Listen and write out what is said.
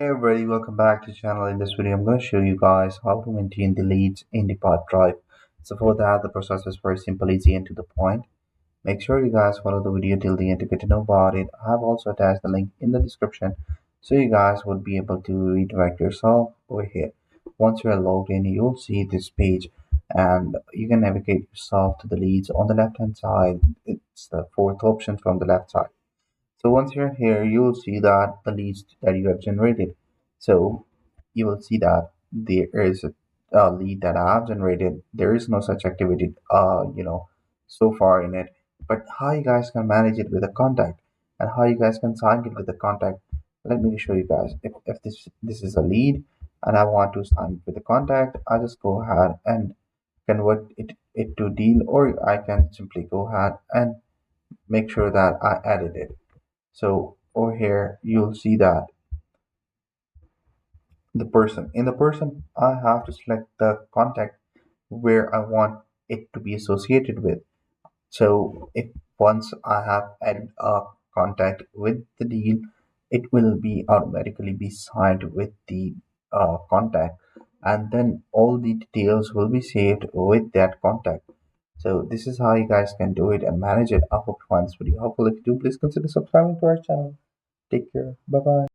Hey everybody, welcome back to the channel. In this video, I'm going to show you guys how to maintain the leads in the Pipedrive. So for that, the process is very simple, easy, and to the point. Make sure you guys follow the video till the end to get to know about it. I have also attached the link in the description so you guys would be able to redirect yourself over here. Once you're logged in, you'll see this page and you can navigate yourself to the leads on the left hand side. It's the fourth option from the left side. So once you're here, you will see that the leads that you have generated. So you will see that there is a lead that I have generated. There is no such activity, so far in it. But how you guys can manage it with a contact and how you guys can sign it with a contact. Let me show you guys. If this is a lead and I want to sign it with a contact, I just go ahead and convert it to deal, or I can simply go ahead and make sure that I added it. So over here, you'll see that in the person, I have to select the contact where I want it to be associated with. So if once I have added a contact with the deal, it will be automatically be signed with the contact, and then all the details will be saved with that contact. So this is how you guys can do it and manage it. I hope you find this video helpful. If you do, please consider subscribing to our channel. Take care. Bye bye.